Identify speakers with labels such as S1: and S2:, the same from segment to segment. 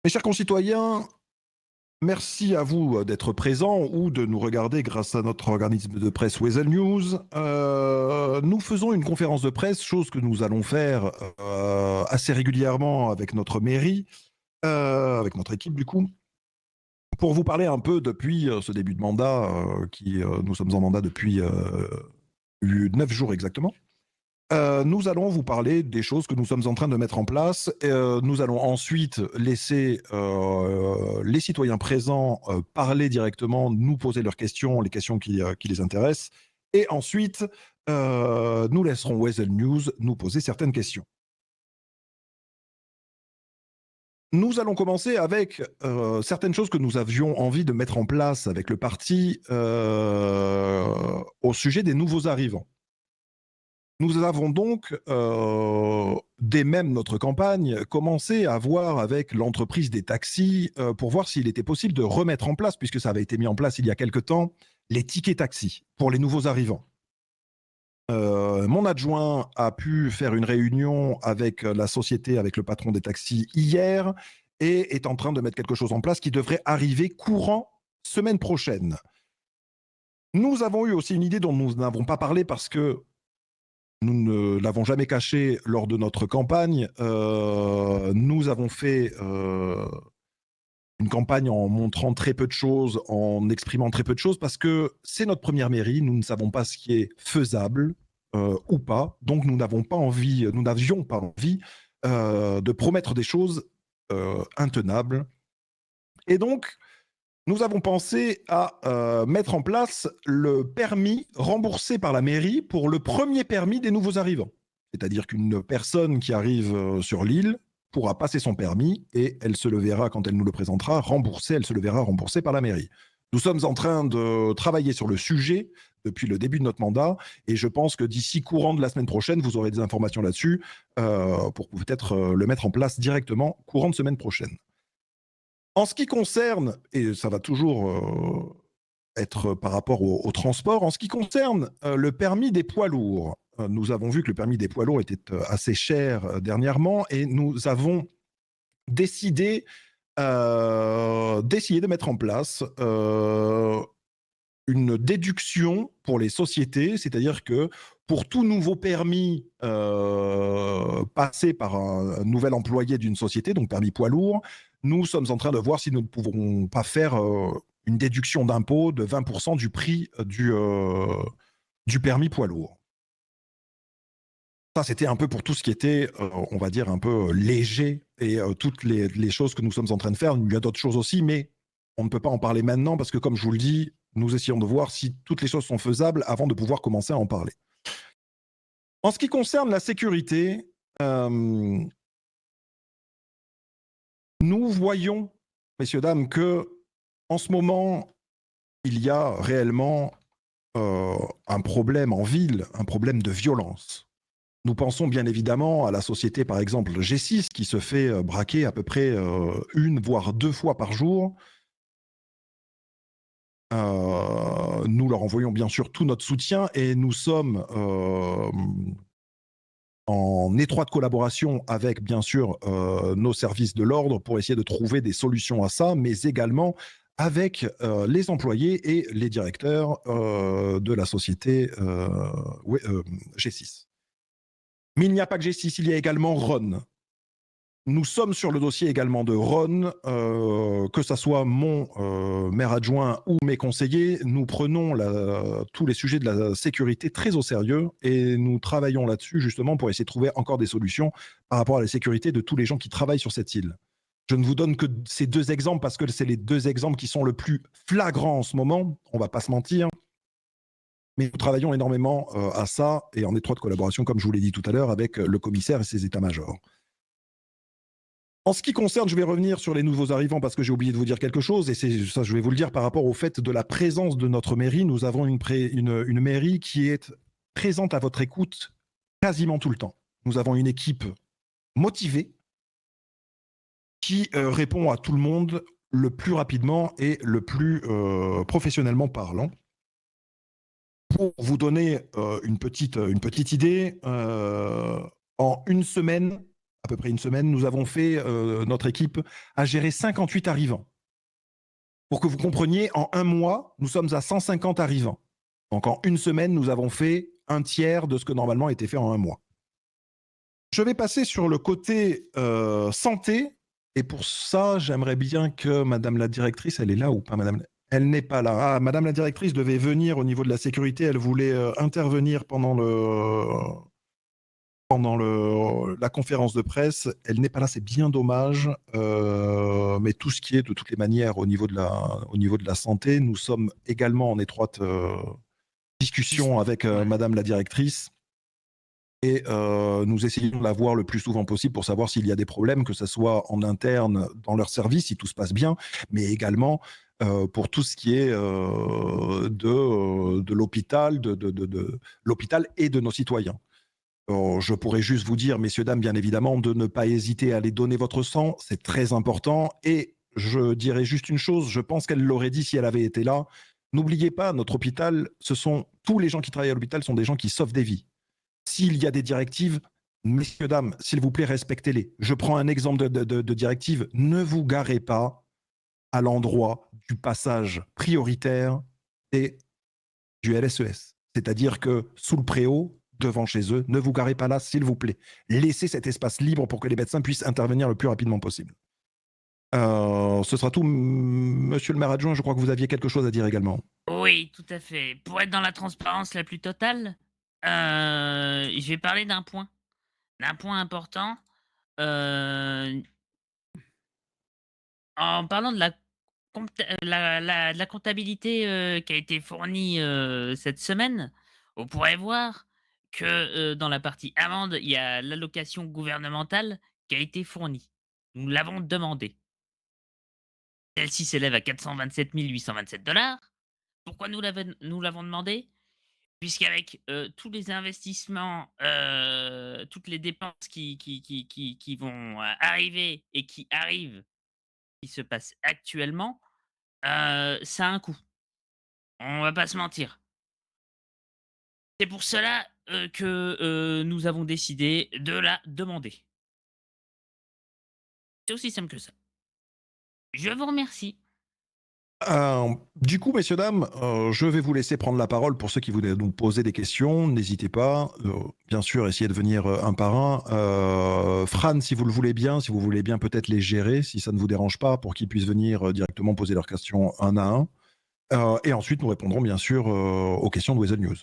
S1: Mes chers concitoyens, merci à vous d'être présents ou de nous regarder grâce à notre organisme de presse Weasel News. Nous faisons une conférence de presse, chose que nous allons faire assez régulièrement avec notre mairie, avec notre équipe du coup, pour vous parler un peu depuis ce début de mandat, nous sommes en mandat depuis 9 jours exactement. Nous allons vous parler des choses que nous sommes en train de mettre en place. Nous allons ensuite laisser les citoyens présents parler directement, nous poser leurs questions, les questions qui les intéressent. Et ensuite, nous laisserons Weasel News nous poser certaines questions. Nous allons commencer avec certaines choses que nous avions envie de mettre en place avec le parti au sujet des nouveaux arrivants. Nous avons donc, dès même notre campagne, commencé à voir avec l'entreprise des taxis pour voir s'il était possible de remettre en place, puisque ça avait été mis en place il y a quelque temps, les tickets taxis pour les nouveaux arrivants. Mon adjoint a pu faire une réunion avec la société, avec le patron des taxis hier et est en train de mettre quelque chose en place qui devrait arriver courant semaine prochaine. Nous avons eu aussi une idée dont nous n'avons pas parlé parce que nous ne l'avons jamais caché lors de notre campagne. Nous avons fait une campagne en montrant très peu de choses, en exprimant très peu de choses, parce que c'est notre première mairie. Nous ne savons pas ce qui est faisable ou pas. Donc nous n'avions pas envie de promettre des choses intenables. Et donc, nous avons pensé à mettre en place le permis remboursé par la mairie pour le premier permis des nouveaux arrivants. C'est-à-dire qu'une personne qui arrive sur l'île pourra passer son permis et elle se le verra, quand elle nous le présentera, remboursé, elle se le verra remboursé par la mairie. Nous sommes en train de travailler sur le sujet depuis le début de notre mandat et je pense que d'ici courant de la semaine prochaine, vous aurez des informations là-dessus pour peut-être le mettre en place directement courant de semaine prochaine. En ce qui concerne, et ça va toujours être par rapport au transport, en ce qui concerne le permis des poids lourds, nous avons vu que le permis des poids lourds était assez cher dernièrement et nous avons décidé d'essayer de mettre en place une déduction pour les sociétés, c'est-à-dire que pour tout nouveau permis passé par un nouvel employé d'une société, donc permis poids lourd, nous sommes en train de voir si nous ne pouvons pas faire une déduction d'impôt de 20% du prix du permis poids lourd. Ça, c'était un peu pour tout ce qui était, on va dire, un peu léger et toutes les choses que nous sommes en train de faire. Il y a d'autres choses aussi, mais on ne peut pas en parler maintenant parce que, comme je vous le dis, nous essayons de voir si toutes les choses sont faisables avant de pouvoir commencer à en parler. En ce qui concerne la sécurité, nous voyons, messieurs, dames, que en ce moment, il y a réellement un problème en ville, un problème de violence. Nous pensons bien évidemment à la société, par exemple, G6, qui se fait braquer à peu près une, voire deux fois par jour. Nous leur envoyons bien sûr tout notre soutien et nous sommes en étroite collaboration avec, bien sûr, nos services de l'ordre pour essayer de trouver des solutions à ça, mais également avec les employés et les directeurs de la société G6. Mais il n'y a pas que G6, il y a également Ron. Nous sommes sur le dossier également de Ron, que ça soit mon maire adjoint ou mes conseillers, nous prenons tous les sujets de la sécurité très au sérieux et nous travaillons là-dessus justement pour essayer de trouver encore des solutions par rapport à la sécurité de tous les gens qui travaillent sur cette île. Je ne vous donne que ces deux exemples parce que c'est les deux exemples qui sont le plus flagrants en ce moment, on ne va pas se mentir. Mais nous travaillons énormément à ça et en étroite collaboration, comme je vous l'ai dit tout à l'heure, avec le commissaire et ses états-majors. En ce qui concerne, je vais revenir sur les nouveaux arrivants parce que j'ai oublié de vous dire quelque chose et c'est ça, je vais vous le dire par rapport au fait de la présence de notre mairie. Nous avons une mairie qui est présente à votre écoute quasiment tout le temps. Nous avons une équipe motivée qui répond à tout le monde le plus rapidement et le plus professionnellement parlant. Pour vous donner une petite idée, en une semaine, à peu près une semaine, nous avons fait, notre équipe a géré 58 arrivants. Pour que vous compreniez, en un mois, nous sommes à 150 arrivants. Donc en une semaine, nous avons fait un tiers de ce que normalement était fait en un mois. Je vais passer sur le côté santé. Et pour ça, j'aimerais bien que Madame la directrice, elle est là ou pas, Madame? Elle n'est pas là. Ah, Madame la directrice devait venir au niveau de la sécurité. Elle voulait intervenir la conférence de presse. Elle n'est pas là, c'est bien dommage. Mais tout ce qui est de toutes les manières au niveau de la santé, nous sommes également en étroite discussion avec Madame la directrice. Et nous essayons de la voir le plus souvent possible pour savoir s'il y a des problèmes, que ce soit en interne dans leur service, si tout se passe bien, mais également pour tout ce qui est de l'hôpital, de l'hôpital et de nos citoyens. Je pourrais juste vous dire, messieurs, dames, bien évidemment, de ne pas hésiter à aller donner votre sang, c'est très important. Et je dirais juste une chose, je pense qu'elle l'aurait dit si elle avait été là. N'oubliez pas, notre hôpital, tous les gens qui travaillent à l'hôpital sont des gens qui sauvent des vies. S'il y a des directives, messieurs, dames, s'il vous plaît, respectez-les. Je prends un exemple de directive. Ne vous garez pas à l'endroit du passage prioritaire et du LSES. C'est-à-dire que sous le préau, devant chez eux, ne vous garez pas là, s'il vous plaît. Laissez cet espace libre pour que les médecins puissent intervenir le plus rapidement possible. Ce sera tout. Monsieur le maire adjoint, je crois que vous aviez quelque chose à dire également.
S2: Oui, tout à fait. Pour être dans la transparence la plus totale, je vais parler d'un point important. Heu, En parlant de la comptabilité, qui a été fournie, cette semaine, on pourrait voir que, dans la partie amende, il y a l'allocation gouvernementale qui a été fournie. Nous l'avons demandée. Celle-ci s'élève à 427 827 $. Pourquoi nous l'avons demandée? Puisqu'avec, tous les investissements, toutes les dépenses qui vont, arriver et qui arrivent, qui se passent actuellement, ça a un coût. On va pas se mentir. C'est pour cela, que, nous avons décidé de la demander. C'est aussi simple que ça. Je vous remercie.
S1: Du coup, messieurs, dames, je vais vous laisser prendre la parole pour ceux qui voulaient nous poser des questions. N'hésitez pas. Bien sûr, essayez de venir un par un. Fran, si vous le voulez bien, si vous voulez bien peut-être les gérer, si ça ne vous dérange pas, pour qu'ils puissent venir directement poser leurs questions un à un. Et ensuite, nous répondrons bien sûr aux questions de Weasel News.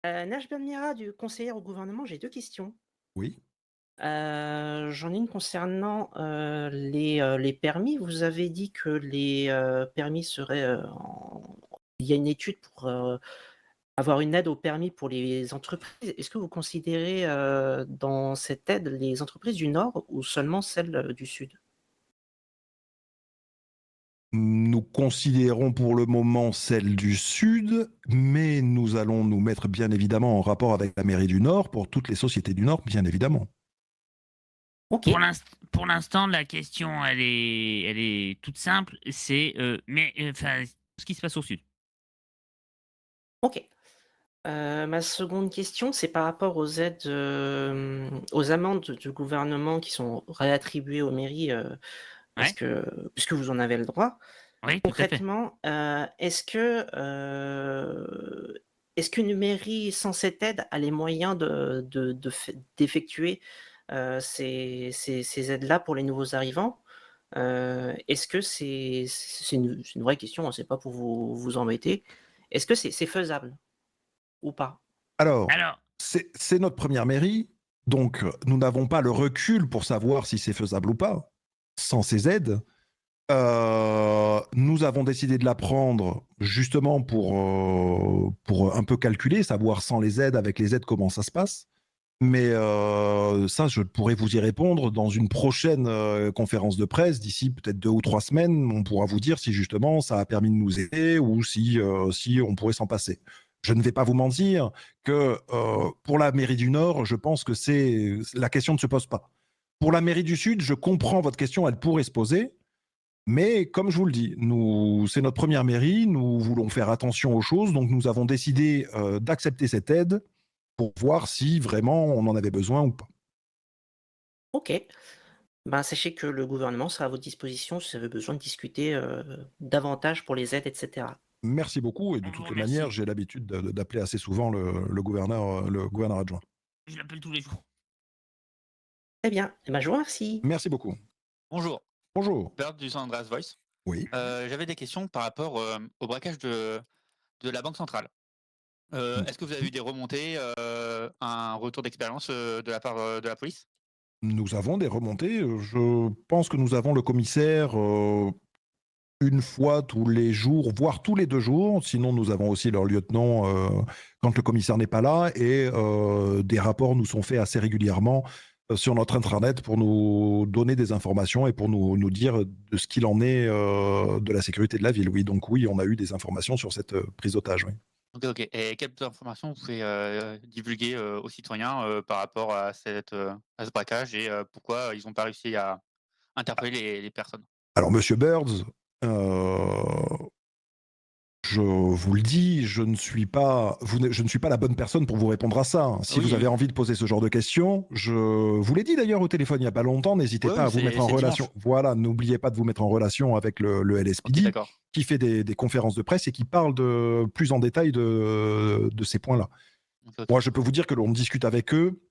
S3: Najber Mira du conseiller au gouvernement, j'ai 2 questions.
S1: Oui.
S3: J'en ai une concernant, les permis. Vous avez dit que les, permis seraient, il y a une étude pour, avoir une aide au permis pour les entreprises. Est-ce que vous considérez, dans cette aide les entreprises du Nord ou seulement celles, du Sud?
S1: Nous considérons pour le moment celle du Sud, mais nous allons nous mettre bien évidemment en rapport avec la mairie du Nord pour toutes les sociétés du Nord, bien évidemment.
S3: OK,
S2: Pour l'instant, la question, elle est toute simple, c'est, mais enfin, ce qui se passe au sud.
S3: OK. Ma seconde question, c'est par rapport aux aides, aux amendes du gouvernement qui sont réattribuées aux mairies, parce
S2: Ouais,
S3: que puisque vous en avez le droit.
S2: oui, tout à fait.
S3: Concrètement, est-ce qu'une mairie sans cette aide a les moyens d'effectuer, ces aides-là pour les nouveaux arrivants? Est-ce que c'est une vraie question, hein, c'est pas pour vous embêter. Est-ce que c'est faisable ou pas?
S1: Alors,
S2: Alors,
S1: c'est notre première mairie, donc nous n'avons pas le recul pour savoir si c'est faisable ou pas, sans ces aides. Nous avons décidé de la prendre justement pour un peu calculer, savoir sans les aides, avec les aides, comment ça se passe. Mais ça, je pourrais vous y répondre dans une prochaine conférence de presse, d'ici peut-être 2 ou 3 semaines. On pourra vous dire si justement ça a permis de nous aider ou si on pourrait s'en passer. Je ne vais pas vous mentir que pour la mairie du Nord, je pense que la question ne se pose pas. Pour la mairie du Sud, je comprends votre question, elle pourrait se poser. Mais comme je vous le dis, c'est notre première mairie, nous voulons faire attention aux choses, donc nous avons décidé d'accepter cette aide pour voir si vraiment on en avait besoin ou pas.
S3: OK. Ben, sachez que le gouvernement sera à votre disposition si vous avez besoin de discuter, davantage pour les aides et cetera.
S1: Merci beaucoup et de
S2: On vous
S1: toutes les manières,
S2: remercie.
S1: j'ai l'habitude d'appeler assez souvent le gouverneur adjoint.
S2: Je l'appelle tous les jours.
S3: Très bien, eh ben, je vous remercie.
S1: Merci beaucoup.
S4: Bonjour,
S1: Bonjour.
S4: Bert du San Andreas Voice.
S1: Oui.
S4: J'avais des questions par rapport au braquage de la Banque centrale.
S1: Mmh.
S4: Est-ce que vous avez eu des remontées, un retour d'expérience de la part de la police?
S1: Nous avons des remontées, je pense que nous avons le commissaire, 1 fois tous les jours, voire tous les 2 jours. Sinon, nous avons aussi leur lieutenant, quand le commissaire n'est pas là et des rapports nous sont faits assez régulièrement, sur notre intranet pour nous donner des informations et pour nous dire de ce qu'il en est, de la sécurité de la ville. Oui, donc oui, on a eu des informations sur cette, prise d'otage, oui.
S4: OK, OK, et quelles informations vous pouvez, divulguer, aux citoyens, par rapport à ce braquage et pourquoi ils n'ont pas réussi à interpeller les personnes?
S1: Alors monsieur Birds, je vous le dis, je ne suis pas la bonne personne pour vous répondre à ça. Si vous
S4: Oui,
S1: avez
S4: oui.
S1: envie de poser ce genre de questions, je vous l'ai dit d'ailleurs au téléphone il n'y a pas longtemps, n'hésitez
S4: Oui,
S1: pas
S4: oui,
S1: à vous mettre en
S4: c'est
S1: relation.
S4: dimanche.
S1: Voilà, n'oubliez pas de vous mettre en relation avec le
S4: OK,
S1: LSPD
S4: d'accord.
S1: qui fait des conférences de presse et qui parle de plus en détail de ces points-là.
S4: OK, OK.
S1: Moi, je peux vous dire que l'on discute avec eux,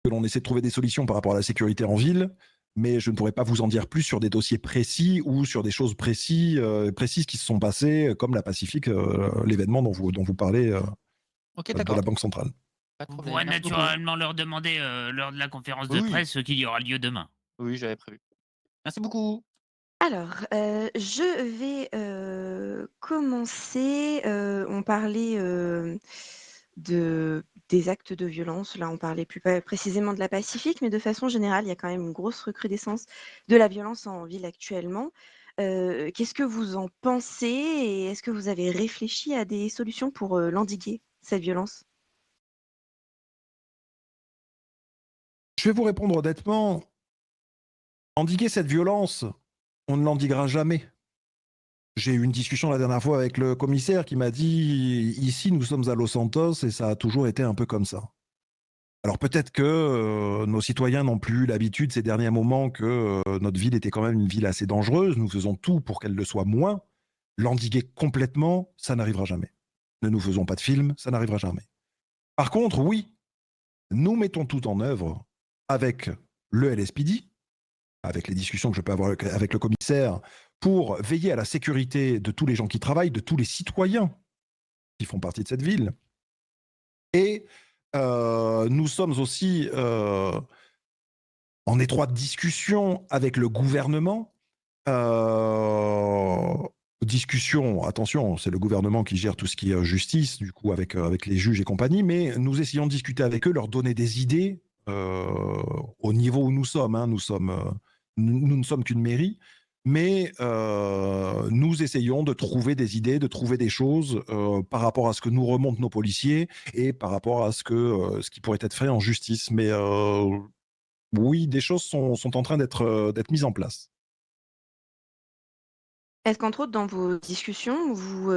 S1: que l'on essaie de trouver des solutions par rapport à la sécurité en ville, mais je ne pourrais pas vous en dire plus sur des dossiers précis ou sur des choses précises qui se sont passées, comme la Pacifique, l'événement dont vous parlez,
S4: OK,
S1: de la
S4: d'accord.
S1: Banque centrale.
S4: Pas de
S2: Vous
S4: problème.
S2: pourrez
S4: Merci beaucoup.
S2: naturellement leur demander, lors de la conférence
S4: Oui,
S2: de
S4: oui.
S2: presse, ce qu'il y aura lieu demain.
S4: Oui, j'avais prévu. Merci beaucoup.
S5: Alors, je vais, commencer, on parlait, des actes de violence. Là, on parlait plus précisément de la Pacifique, mais de façon générale, il y a quand même une grosse recrudescence de la violence en ville actuellement. Qu'est-ce que vous en pensez et est-ce que vous avez réfléchi à des solutions pour, l'endiguer, cette violence?
S1: Je vais vous répondre honnêtement, endiguer cette violence, on ne l'endiguera jamais. J'ai eu une discussion la dernière fois avec le commissaire qui m'a dit: «Ici, nous sommes à Los Santos et ça a toujours été un peu comme ça». Alors peut-être que, nos citoyens n'ont plus eu l'habitude ces derniers moments que, notre ville était quand même une ville assez dangereuse. Nous faisons tout pour qu'elle le soit moins. L'endiguer complètement, ça n'arrivera jamais. Ne nous faisons pas de film, ça n'arrivera jamais. Par contre, oui, nous mettons tout en œuvre avec le LSPD, avec les discussions que je peux avoir avec le commissaire, pour veiller à la sécurité de tous les gens qui travaillent, de tous les citoyens qui font partie de cette ville. Et nous sommes aussi en étroite discussion avec le gouvernement. Euh, Discussion, attention, c'est le gouvernement qui gère tout ce qui est justice, du coup, avec les juges et compagnie, mais nous essayons de discuter avec eux, leur donner des idées au niveau où nous sommes. Hein, nous ne sommes qu'une mairie, mais nous essayons de trouver des idées, de trouver des choses par rapport à ce que nous remontent nos policiers et par rapport à ce qui pourrait être fait en justice. Mais oui, des choses sont en train d'être mises en place.
S5: Est-ce qu'entre autres, dans vos discussions, vous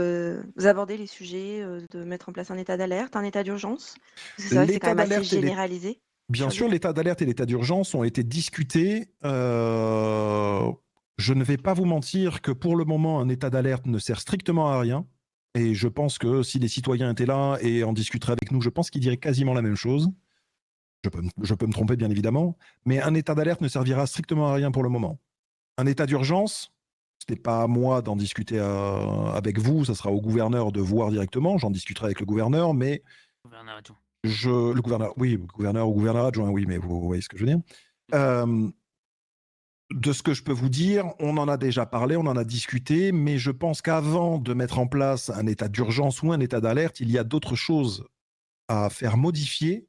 S5: abordez les sujets, de mettre en place un état d'alerte, un état d'urgence? Parce que c'est vrai que c'est quand
S1: L'état
S5: même assez
S1: d'alerte et
S5: généralisé
S1: bien
S5: sur
S1: sûr,
S5: l'île.
S1: l'état d'alerte et l'état d'urgence ont été discutés. Je ne vais pas vous mentir que pour le moment, un état d'alerte ne sert strictement à rien. Et je pense que si les citoyens étaient là et en discuteraient avec nous, je pense qu'ils diraient quasiment la même chose. Je peux me tromper, bien évidemment. Mais un état d'alerte ne servira strictement à rien pour le moment. Un état d'urgence, ce n'est pas à moi d'en discuter avec vous, ça sera au gouverneur de voir directement. J'en discuterai avec le gouverneur, mais
S2: Gouverneur et tout.
S1: le gouverneur, oui, le gouverneur ou gouverneur adjoint, oui, mais vous voyez ce que je veux dire. Euh, de ce que je peux vous dire, on en a déjà parlé, on en a discuté, mais je pense qu'avant de mettre en place un état d'urgence ou un état d'alerte, il y a d'autres choses à faire modifier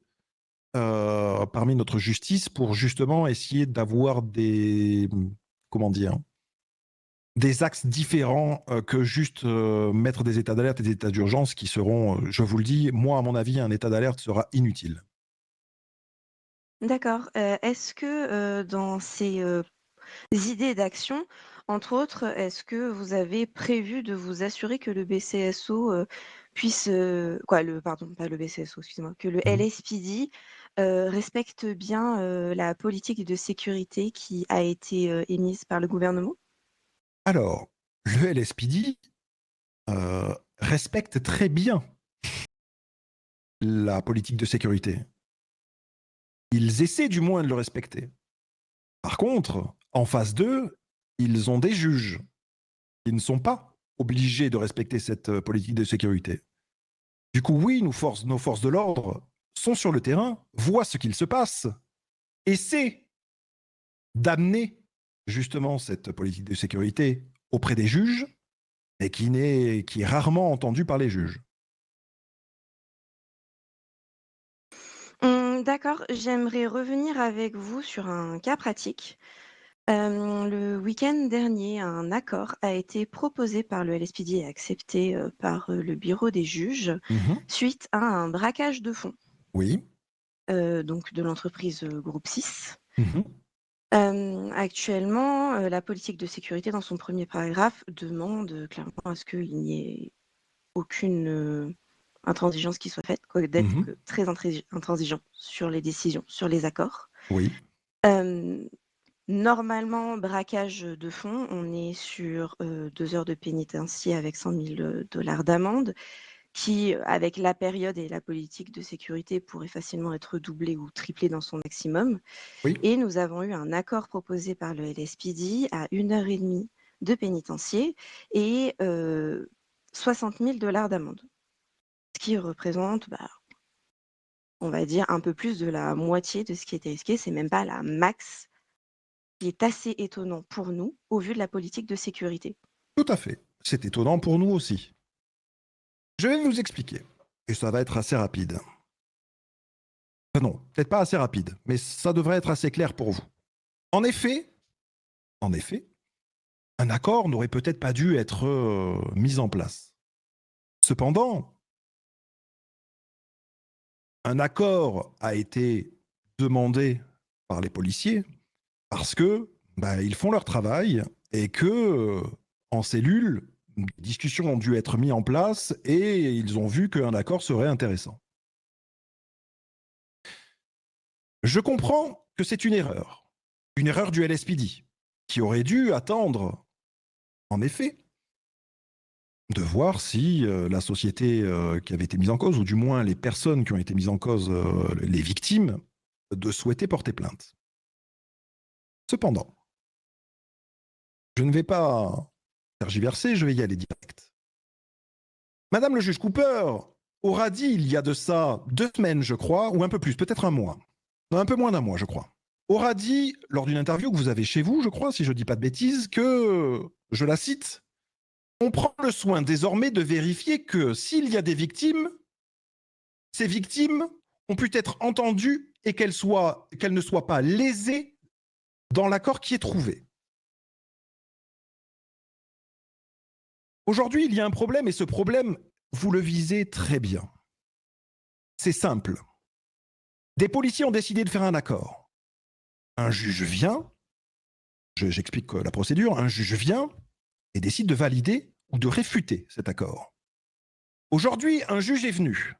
S1: parmi notre justice pour justement essayer d'avoir comment dire, des axes différents que juste mettre des états d'alerte et des états d'urgence qui seront, je vous le dis, moi à mon avis, un état d'alerte sera inutile.
S5: D'accord. Est-ce que, dans ces, idées d'action, entre autres, est-ce que vous avez prévu de vous assurer que le BCSO, puisse, quoi, le pardon, pas le BCSO, excusez-moi, que le
S1: Mhm.
S5: LSPD, respectent bien la politique de sécurité qui a été émise par le gouvernement?
S1: Alors, le LSPD respecte très bien la politique de sécurité. Ils essaient du moins de le respecter. Par contre, en face d'eux, ils ont des juges qui ne sont pas obligés de respecter cette politique de sécurité. Du coup, oui, nos forces de l'ordre sont sur le terrain, voient ce qu'il se passe, essaient d'amener justement cette politique de sécurité auprès des juges, et qui est rarement entendue par les juges.
S5: D'accord, j'aimerais revenir avec vous sur un cas pratique. Le week-end dernier, un accord a été proposé par le LSPD et accepté, par, le bureau des juges
S1: Mhm.
S5: suite à un braquage de fonds,
S1: Oui.
S5: donc de l'entreprise, Groupe 6.
S1: Mhm.
S5: Actuellement, la politique de sécurité dans son premier paragraphe demande, clairement à ce qu'il n'y ait aucune, intransigeance qui soit faite, quoi d'être
S1: Mhm.
S5: que très intransigeant sur les décisions, sur les accords.
S1: Oui.
S5: Hem, Normalement, braquage de fonds, on est sur, 2 heures de pénitencier avec 100 000 $ d'amende qui, avec la période et la politique de sécurité, pourrait facilement être doublé ou triplé dans son maximum.
S1: Oui.
S5: Et nous avons eu un accord proposé par le LSPD à 1 heure et demie de pénitencier et 60 000 $ d'amende. Ce qui représente, on va dire un peu plus de la moitié de ce qui était risqué, c'est même pas la max, qui est assez étonnant pour nous, au vu de la politique de sécurité.
S1: Tout à fait. C'est étonnant pour nous aussi. Je vais vous expliquer. Et ça va être assez rapide. Enfin non, peut-être pas assez rapide, mais ça devrait être assez clair pour vous. En effet, un accord n'aurait peut-être pas dû être mis en place. Cependant, un accord a été demandé par les policiers parce que ils font leur travail et que en cellule, des discussions ont dû être mises en place et ils ont vu qu'un accord serait intéressant. Je comprends que c'est une erreur du LSPD, qui aurait dû attendre, en effet, de voir si la société qui avait été mise en cause, ou du moins les personnes qui ont été mises en cause, les victimes, de souhaiter porter plainte. Cependant, je ne vais pas tergiverser, je vais y aller direct. Madame le juge Cooper aura dit il y a de ça 2 semaines, je crois, ou un peu plus, peut-être un mois. Non, un peu moins d'un mois, je crois. Aura dit, lors d'une interview que vous avez chez vous, je crois, si je ne dis pas de bêtises, que, je la cite, on prend le soin désormais de vérifier que s'il y a des victimes, ces victimes ont pu être entendues et qu'elles ne soient pas lésées dans l'accord qui est trouvé. Aujourd'hui, il y a un problème et ce problème, vous le visez très bien. C'est simple. Des policiers ont décidé de faire un accord. Un juge vient, j'explique la procédure, un juge vient et décide de valider ou de réfuter cet accord. Aujourd'hui, un juge est venu.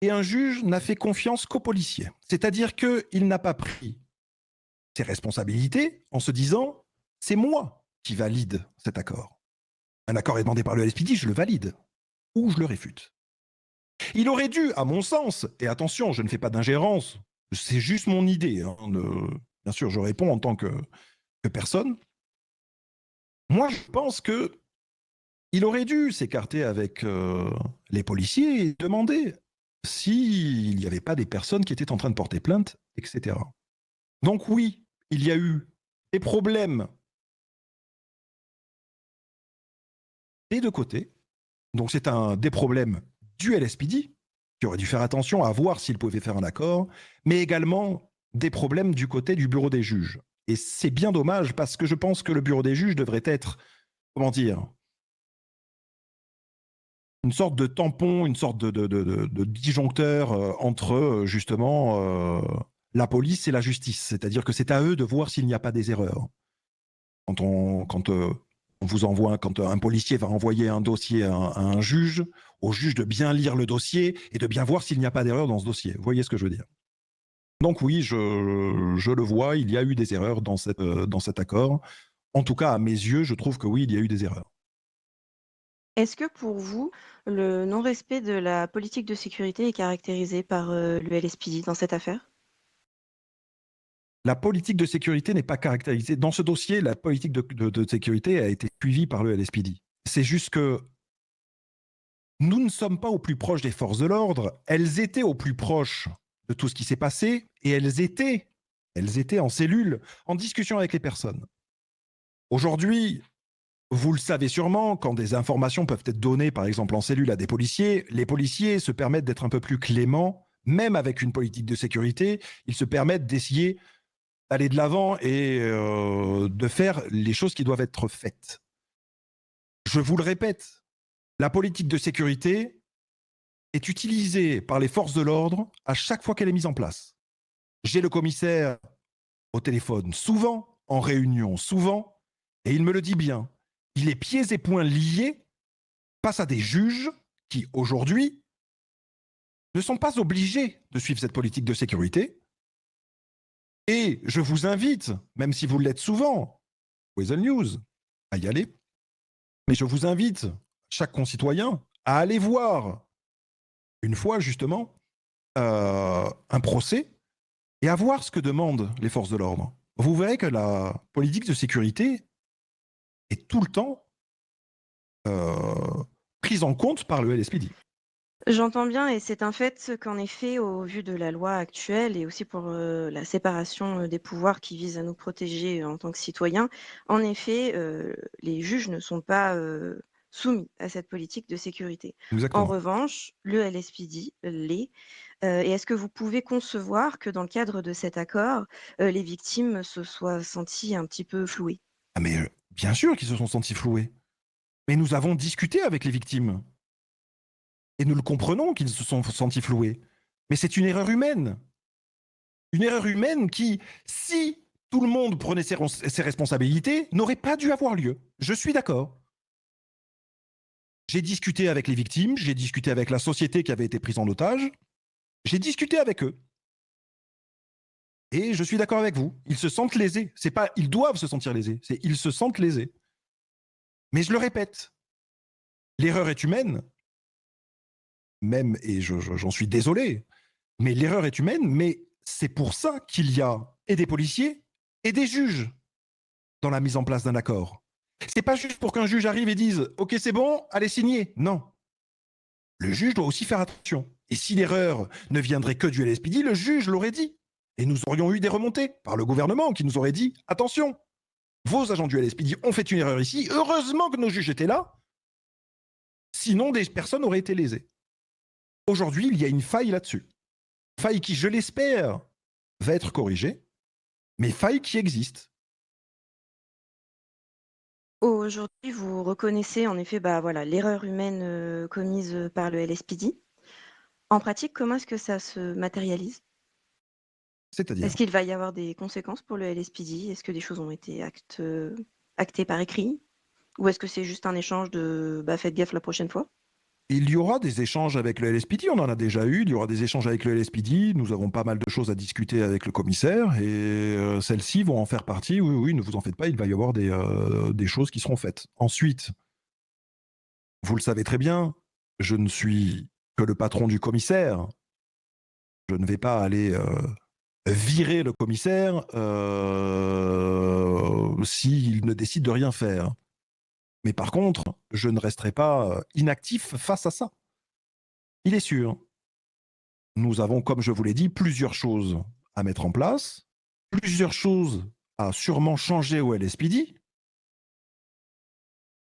S1: Et un juge n'a fait confiance qu'aux policiers. C'est-à-dire qu'il n'a pas pris ses responsabilités en se disant « c'est moi qui valide cet accord. Un accord est demandé par le LSPD, je le valide ou je le réfute. » Il aurait dû, à mon sens, et attention, je ne fais pas d'ingérence, c'est juste mon idée, hein, bien sûr, je réponds en tant que personne. Moi, je pense que il aurait dû s'écarter avec les policiers et demander s'il n'y avait pas des personnes qui étaient en train de porter plainte, etc. Donc oui, il y a eu des problèmes des deux côtés. Donc c'est des problèmes du LSPD, qui aurait dû faire attention à voir s'il pouvait faire un accord, mais également des problèmes du côté du bureau des juges. Et c'est bien dommage parce que je pense que le bureau des juges devrait être, comment dire, une sorte de tampon, une sorte de disjoncteur entre justement la police et la justice. C'est-à-dire que c'est à eux de voir s'il n'y a pas des erreurs. Quand On vous envoie, quand un policier va envoyer un dossier à un juge, au juge de bien lire le dossier et de bien voir s'il n'y a pas d'erreur dans ce dossier. Vous voyez ce que je veux dire? Donc oui, je le vois, il y a eu des erreurs dans cet accord. En tout cas, à mes yeux, je trouve que oui, il y a eu des erreurs.
S5: Est-ce que pour vous, le non-respect de la politique de sécurité est caractérisé par le LSPD dans cette affaire?
S1: La politique de sécurité n'est pas caractérisée. Dans ce dossier, la politique de sécurité a été suivie par le LSPD. C'est juste que nous ne sommes pas au plus proche des forces de l'ordre. Elles étaient au plus proche de tout ce qui s'est passé et elles étaient en cellule, en discussion avec les personnes. Aujourd'hui, vous le savez sûrement, quand des informations peuvent être données, par exemple en cellule, à des policiers, les policiers se permettent d'être un peu plus cléments, même avec une politique de sécurité. Ils se permettent d'essayer d'aller de l'avant et de faire les choses qui doivent être faites. Je vous le répète, la politique de sécurité est utilisée par les forces de l'ordre à chaque fois qu'elle est mise en place. J'ai le commissaire au téléphone souvent, en réunion souvent, et il me le dit bien. Il est pieds et poings liés face à des juges qui, aujourd'hui, ne sont pas obligés de suivre cette politique de sécurité. Et je vous invite, même si vous l'êtes souvent, Weasel News, à y aller. Mais je vous invite, chaque concitoyen, à aller voir, une fois justement, un procès et à voir ce que demandent les forces de l'ordre. Vous verrez que la politique de sécurité est tout le temps prise en compte par le LSPD.
S5: J'entends bien et c'est un fait qu'en effet, au vu de la loi actuelle et aussi pour la séparation des pouvoirs qui vise à nous protéger en tant que citoyens, en effet, les juges ne sont pas soumis à cette politique de sécurité. En
S1: Exactement.
S5: revanche, le LSPD l'est. Et est-ce que vous pouvez concevoir que dans le cadre de cet accord, les victimes se soient senties un petit peu flouées?
S1: Ah mais bien sûr qu'ils se sont sentis floués. Mais nous avons discuté avec les victimes. Et nous le comprenons qu'ils se sont sentis floués. Mais c'est une erreur humaine. Une erreur humaine qui, si tout le monde prenait ses responsabilités, n'aurait pas dû avoir lieu. Je suis d'accord. J'ai discuté avec les victimes, j'ai discuté avec la société qui avait été prise en otage, j'ai discuté avec eux. Et je suis d'accord avec vous. Ils se sentent lésés. C'est pas ils doivent se sentir lésés, c'est ils se sentent lésés. Mais je le répète, l'erreur est humaine, même, et j'en suis désolé, mais l'erreur est humaine, mais c'est pour ça qu'il y a et des policiers et des juges dans la mise en place d'un accord. C'est pas juste pour qu'un juge arrive et dise « Ok, c'est bon, allez signer ». Non. Le juge doit aussi faire attention. Et si l'erreur ne viendrait que du LSPD, le juge l'aurait dit. Et nous aurions eu des remontées par le gouvernement qui nous aurait dit « Attention, vos agents du LSPD ont fait une erreur ici. Heureusement que nos juges étaient là. Sinon, des personnes auraient été lésées. » Aujourd'hui, il y a une faille là-dessus. Faille qui, je l'espère, va être corrigée, mais faille qui existe.
S5: Aujourd'hui, vous reconnaissez en effet, bah, voilà, l'erreur humaine, commise, par le LSPD. En pratique, comment est-ce que ça se matérialise?
S1: C'est-à-dire,
S5: Est-ce qu'il va y avoir des conséquences pour le LSPD? Est-ce que des choses ont été actées par écrit? Ou est-ce que c'est juste un échange de, bah, faites gaffe la prochaine fois?
S1: il y aura des échanges avec le LSPD, on en a déjà eu, il y aura des échanges avec le LSPD, nous avons pas mal de choses à discuter avec le commissaire, et celles-ci vont en faire partie, oui, oui, ne vous en faites pas, il va y avoir des choses qui seront faites. Ensuite, vous le savez très bien, je ne suis que le patron du commissaire, je ne vais pas aller virer le commissaire s'il ne décide de rien faire. Mais par contre, je ne resterai pas inactif face à ça. Il est sûr. Nous avons, comme je vous l'ai dit, plusieurs choses à mettre en place, plusieurs choses à sûrement changer au LSPD.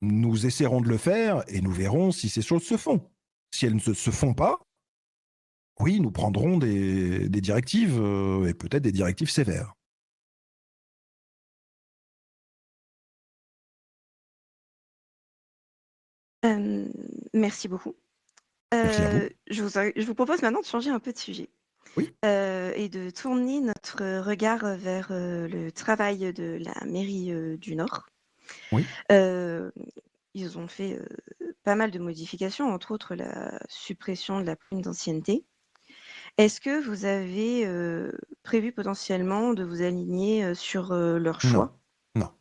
S1: Nous essaierons de le faire et nous verrons si ces choses se font. Si elles ne se font pas, oui, nous prendrons des directives et peut-être des directives sévères.
S5: Merci beaucoup.
S1: Merci à vous.
S5: Je vous propose maintenant de changer un peu de sujet.
S1: Oui.
S5: Et de tourner notre regard vers le travail de la mairie du Nord.
S1: Oui.
S5: Ils ont fait pas mal de modifications, entre autres la suppression de la prime d'ancienneté. Est-ce que vous avez prévu potentiellement de vous aligner sur leur
S1: Non,
S5: choix?
S1: non.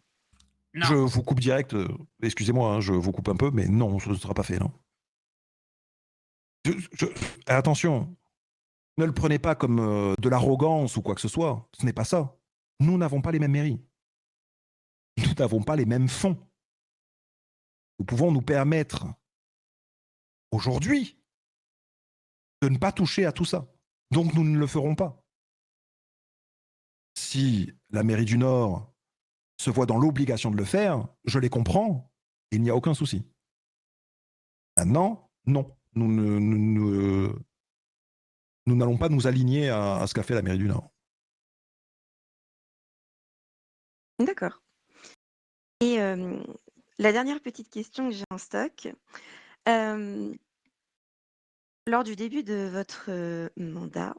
S1: Je
S2: Non.
S1: vous coupe direct. Excusez-moi, hein, je vous coupe un peu, mais non, ce ne sera pas fait, non. Attention, ne le prenez pas comme de l'arrogance ou quoi que ce soit. Ce n'est pas ça. Nous n'avons pas les mêmes mairies. Nous n'avons pas les mêmes fonds. Nous pouvons nous permettre aujourd'hui de ne pas toucher à tout ça. Donc nous ne le ferons pas. Si la mairie du Nord se voit dans l'obligation de le faire, je les comprends, il n'y a aucun souci. Maintenant, non, nous n'allons pas nous aligner à ce qu'a fait la mairie du Nord.
S5: D'accord. Et la dernière petite question que j'ai en stock, lors du début de votre mandat,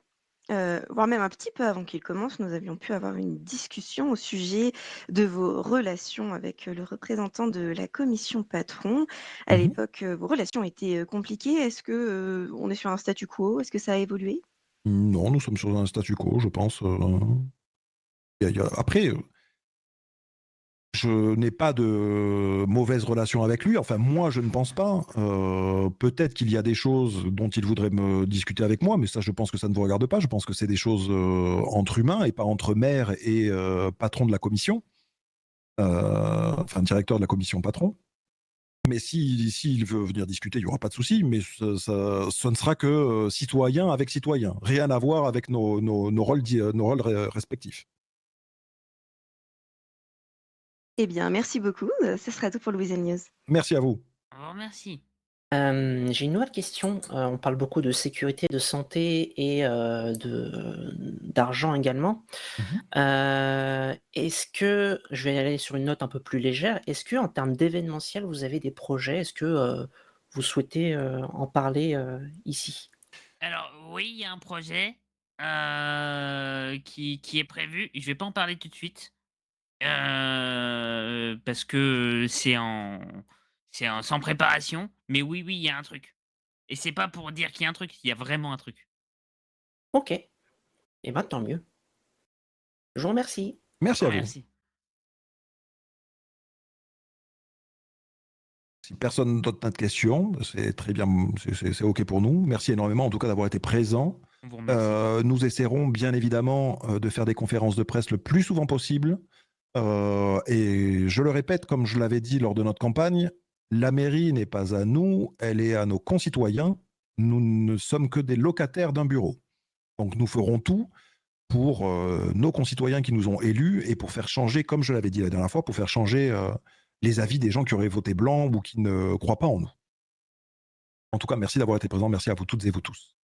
S5: voire même un petit peu avant qu'il commence, nous avions pu avoir une discussion au sujet de vos relations avec le représentant de la commission patron. À l'époque, vos relations étaient compliquées. Est-ce que on est sur un statu quo? Est-ce que ça a évolué?
S1: Non, nous sommes sur un statu quo, je pense. Après, je n'ai pas de mauvaise relation avec lui. Enfin, moi, je ne pense pas. Peut-être qu'il y a des choses dont il voudrait me discuter avec moi, mais ça, je pense que ça ne vous regarde pas. Je pense que c'est des choses entre humains et pas entre maire et patron de la commission. Enfin, directeur de la commission patron. Mais s'il veut venir discuter, il n'y aura pas de souci, mais ce ne sera que citoyen avec citoyen. Rien à voir avec nos rôles, nos rôles respectifs.
S5: Eh bien, merci beaucoup. Ce sera tout pour Louisiane News.
S1: Merci à vous.
S2: Au revoir, merci.
S3: J'ai une nouvelle question. On parle beaucoup de sécurité, de santé et d'argent également. Est-ce que je vais aller sur une note un peu plus légère. Est-ce que en termes d'événementiel, vous avez des projets? Est-ce que vous souhaitez en parler ici?
S2: Alors, oui, il y a un projet qui est prévu. Je vais pas en parler tout de suite parce que c'est sans préparation. Mais oui, oui, il y a un truc. Et c'est pas pour dire qu'il y a un truc, il y a vraiment un truc.
S3: OK. Et ben, tant mieux. Je vous remercie.
S1: Merci à vous.
S2: Merci.
S1: Si personne d'autre n'a de questions, c'est très bien, c'est OK pour nous. Merci énormément en tout cas d'avoir été présent.
S2: On vous remercie.
S1: Nous essaierons bien évidemment de faire des conférences de presse le plus souvent possible. Et je le répète, comme je l'avais dit lors de notre campagne, la mairie n'est pas à nous, elle est à nos concitoyens. Nous ne sommes que des locataires d'un bureau. Donc nous ferons tout pour nos concitoyens qui nous ont élus et pour faire changer, comme je l'avais dit la dernière fois, pour faire changer les avis des gens qui auraient voté blanc ou qui ne croient pas en nous. En tout cas, merci d'avoir été présent. Merci à vous toutes et vous tous.